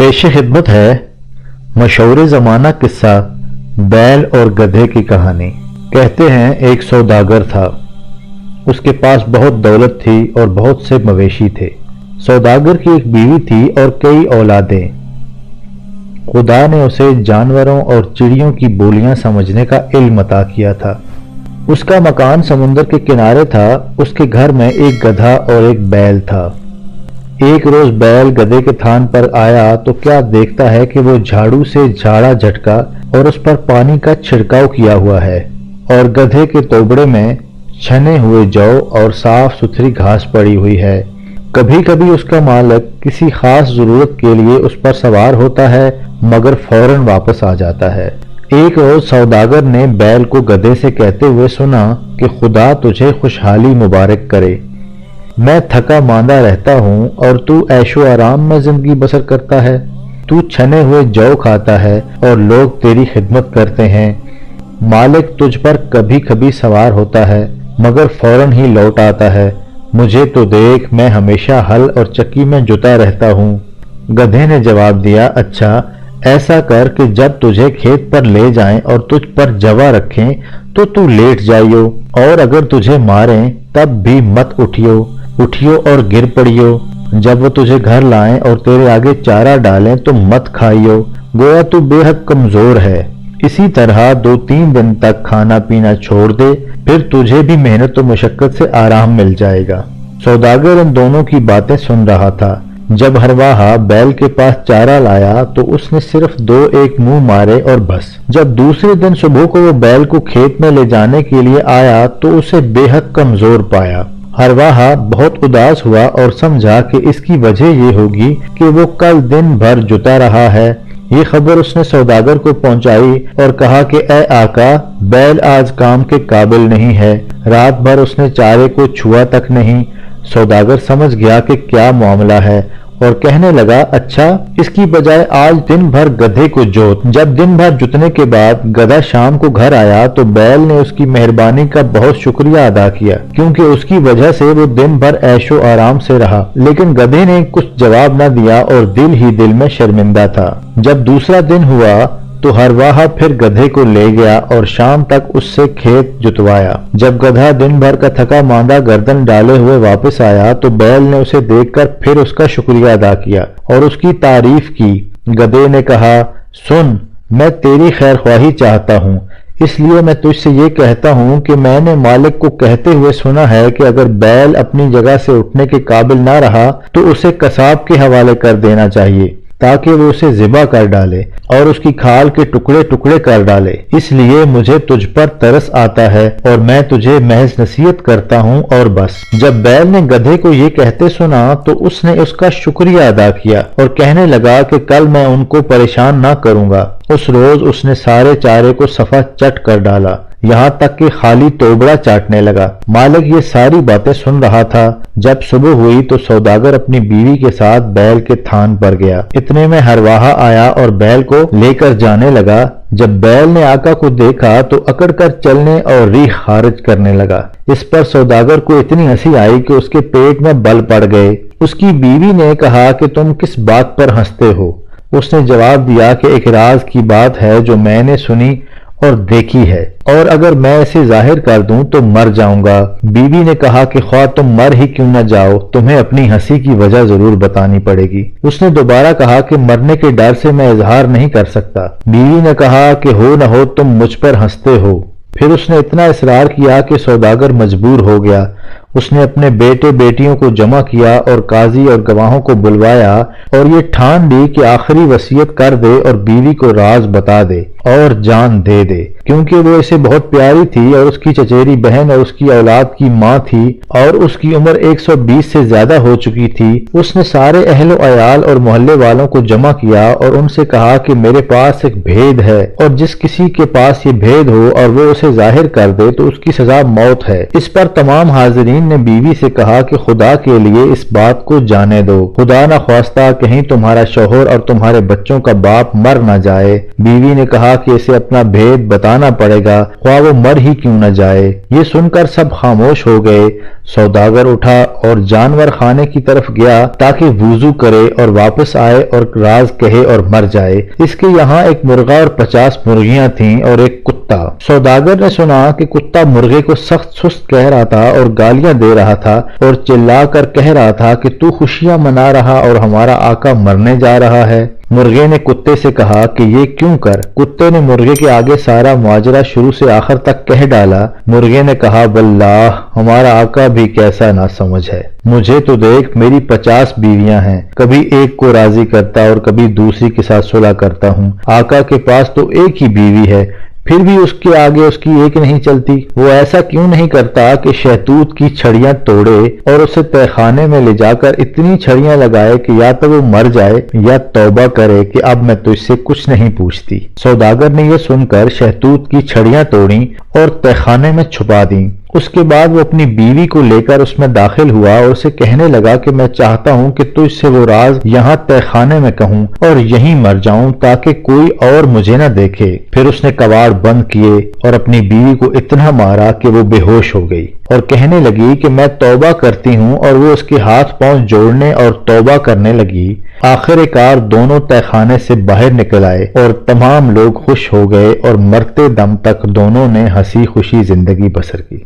पेश खिदमत है मशहूर ज़माना किस्सा बैल और गधे की कहानी। कहते हैं एक सौदागर था। उसके पास बहुत दौलत थी और बहुत से मवेशी थे। सौदागर की एक बीवी थी और कई औलादें। खुदा ने उसे जानवरों और चिड़ियों की बोलियां समझने का इल्म अता किया था। उसका मकान समुंदर के किनारे था। उसके घर में एक गधा और एक बैल था। एक रोज बैल गधे के थान पर आया तो क्या देखता है कि वो झाड़ू से झाड़ा झटका और उस पर पानी का छिड़काव किया हुआ है और गधे के तोबड़े में छने हुए जौ और साफ सुथरी घास पड़ी हुई है। कभी कभी उसका मालिक किसी खास जरूरत के लिए उस पर सवार होता है मगर फौरन वापस आ जाता है। एक रोज सौदागर ने बैल को गधे से कहते हुए सुना कि खुदा तुझे खुशहाली मुबारक करे। मैं थका मांदा रहता हूँ और तू ऐशो आराम में जिंदगी बसर करता है। तू छने हुए जौ खाता है और लोग तेरी खिदमत करते हैं। मालिक तुझ पर कभी कभी सवार होता है मगर फौरन ही लौट आता है। मुझे तो देख, मैं हमेशा हल और चक्की में जुटा रहता हूँ। गधे ने जवाब दिया, अच्छा ऐसा कर कि जब तुझे खेत पर ले जाएं और तुझ पर जवा रखें तो तू लेट जाइयो, और अगर तुझे मारें तब भी मत उठियो और गिर पड़ियो। जब वो तुझे घर लाएं और तेरे आगे चारा डालें तो मत खाइयो, गोया तू बेहद कमजोर है। इसी तरह 2-3 दिन तक खाना पीना छोड़ दे, फिर तुझे भी मेहनत और मुशक्कत से आराम मिल जाएगा। सौदागर इन दोनों की बातें सुन रहा था। जब हरवाहा बैल के पास चारा लाया तो उसने सिर्फ 2-1 मुंह मारे और बस। जब दूसरे दिन सुबह को वो बैल को खेत में ले जाने के लिए आया तो उसे बेहद कमजोर पाया। हरवाहा बहुत उदास हुआ और समझा कि इसकी वजह ये होगी कि वो कल दिन भर जुटा रहा है। ये खबर उसने सौदागर को पहुंचाई और कहा कि ए आका, बैल आज काम के काबिल नहीं है। रात भर उसने चारे को छुआ तक नहीं। सौदागर समझ गया कि क्या मामला है और कहने लगा, अच्छा इसकी बजाय आज दिन भर गधे को जोत। जब दिन भर जुतने के बाद गधा शाम को घर आया तो बैल ने उसकी मेहरबानी का बहुत शुक्रिया अदा किया क्योंकि उसकी वजह से वो दिन भर ऐशो आराम से रहा। लेकिन गधे ने कुछ जवाब न दिया और दिल ही दिल में शर्मिंदा था। जब दूसरा दिन हुआ तो हरवाहा फिर गधे को ले गया और शाम तक उससे खेत जुतवाया। जब गधा दिन भर का थका मांदा गर्दन डाले हुए वापस आया तो बैल ने उसे देखकर फिर उसका शुक्रिया अदा किया और उसकी तारीफ की। गधे ने कहा, सुन, मैं तेरी खैर ख्वाही चाहता हूँ, इसलिए मैं तुझसे ये कहता हूँ कि मैंने मालिक को कहते हुए सुना है कि अगर बैल अपनी जगह से उठने के काबिल ना रहा तो उसे कसाब के हवाले कर देना चाहिए ताकि वो उसे ज़िबा कर डाले और उसकी खाल के टुकड़े टुकड़े कर डाले। इसलिए मुझे तुझ पर तरस आता है और मैं तुझे महज नसीहत करता हूँ और बस। जब बैल ने गधे को ये कहते सुना तो उसने उसका शुक्रिया अदा किया और कहने लगा कि कल मैं उनको परेशान ना करूंगा। उस रोज उसने सारे चारे को सफा चट कर डाला, यहाँ तक कि खाली तोबड़ा चाटने लगा। मालिक ये सारी बातें सुन रहा था। जब सुबह हुई तो सौदागर अपनी बीवी के साथ बैल के थान पर गया। इतने में हरवाहा आया और बैल को लेकर जाने लगा। जब बैल ने आका को देखा तो अकड़कर चलने और रीह खारिज करने लगा। इस पर सौदागर को इतनी हंसी आई कि उसके पेट में बल पड़ गए। उसकी बीवी ने कहा कि तुम किस बात पर हंसते हो? उसने जवाब दिया कि एक राज की बात है जो मैंने सुनी और देखी है, और अगर मैं इसे जाहिर कर दूं तो मर जाऊंगा। बीवी ने कहा कि ख्वाह तुम मर ही क्यों न जाओ, तुम्हें अपनी हंसी की वजह जरूर बतानी पड़ेगी। उसने दोबारा कहा कि मरने के डर से मैं इजहार नहीं कर सकता। बीवी ने कहा कि हो न हो तुम मुझ पर हंसते हो। फिर उसने इतना इसरार किया कि सौदागर मजबूर हो गया। उसने अपने बेटे बेटियों को जमा किया और काजी और गवाहों को बुलवाया और ये ठान ली कि आखिरी वसीयत कर दे और बीवी को राज बता दे और जान दे दे, क्योंकि वो इसे बहुत प्यारी थी और उसकी चचेरी बहन और उसकी औलाद की माँ थी और उसकी उम्र 120 से ज्यादा हो चुकी थी। उसने सारे अहलो अयाल और मोहल्ले वालों को जमा किया और उनसे कहा कि मेरे पास एक भेद है और जिस किसी के पास ये भेद हो और वो उसे जाहिर कर दे तो उसकी सजा मौत है। इस पर तमाम हाजिरीन خواتین نے بیوی سے کہا کہ خدا کے لیے اس بات کو جانے دو، خدا نہ خواستہ کہیں تمہارا شوہر اور تمہارے بچوں کا باپ مر نہ جائے۔ بیوی نے کہا کہ اسے اپنا بھید بتانا پڑے گا، خواہ وہ مر ہی کیوں نہ جائے۔ یہ سن کر سب خاموش ہو گئے۔ سوداگر اٹھا اور جانور خانے کی طرف گیا تاکہ وضو کرے اور واپس آئے اور راز کہے اور مر جائے۔ اس کے یہاں ایک مرغا اور 50 مرغیاں تھیں اور ایک کتا۔ سوداگر نے سنا کہ کتا مرغے کو سخت سست کہہ رہا تھا اور گالیاں دے رہا تھا اور چلا کر کہہ رہا تھا کہ تو خوشیاں منا رہا اور ہمارا آقا مرنے جا رہا ہے۔ مرغے نے کتے سے کہا کہ یہ کیوں کر؟ کتے نے مرغے کے آگے سارا ماجرا شروع سے آخر تک کہہ ڈالا۔ مرغے نے کہا واللہ ہمارا آقا بھی کیسا نہ سمجھ ہے، مجھے تو دیکھ میری 50 بیویاں ہیں، کبھی ایک کو راضی کرتا اور کبھی دوسری کے ساتھ صلح کرتا ہوں، آقا کے پاس تو ایک ہی بیوی ہے، پھر بھی اس کے آگے اس کی ایک نہیں چلتی۔ وہ ایسا کیوں نہیں کرتا کہ شہتوت کی چھڑیاں توڑے اور اسے تہہ خانے میں لے جا کر اتنی چھڑیاں لگائے کہ یا تو وہ مر جائے یا توبہ کرے کہ اب میں تجھ سے کچھ نہیں پوچھتی۔ سوداگر نے یہ سن کر شہتوت کی چھڑیاں توڑیں اور تہہ خانے میں چھپا دیں۔ اس کے بعد وہ اپنی بیوی کو لے کر اس میں داخل ہوا اور اسے کہنے لگا کہ میں چاہتا ہوں کہ تجھ سے وہ راز یہاں تہہ خانے میں کہوں اور یہیں مر جاؤں تاکہ کوئی اور مجھے نہ دیکھے۔ پھر اس نے کواڑ بند کیے اور اپنی بیوی کو اتنا مارا کہ وہ بے ہوش ہو گئی اور کہنے لگی کہ میں توبہ کرتی ہوں، اور وہ اس کے ہاتھ پاؤں جوڑنے اور توبہ کرنے لگی۔ آخر کار دونوں تہہ خانے سے باہر نکل آئے اور تمام لوگ خوش ہو گئے اور مرتے دم تک دونوں نے ہنسی خوشی زندگی بسر کی۔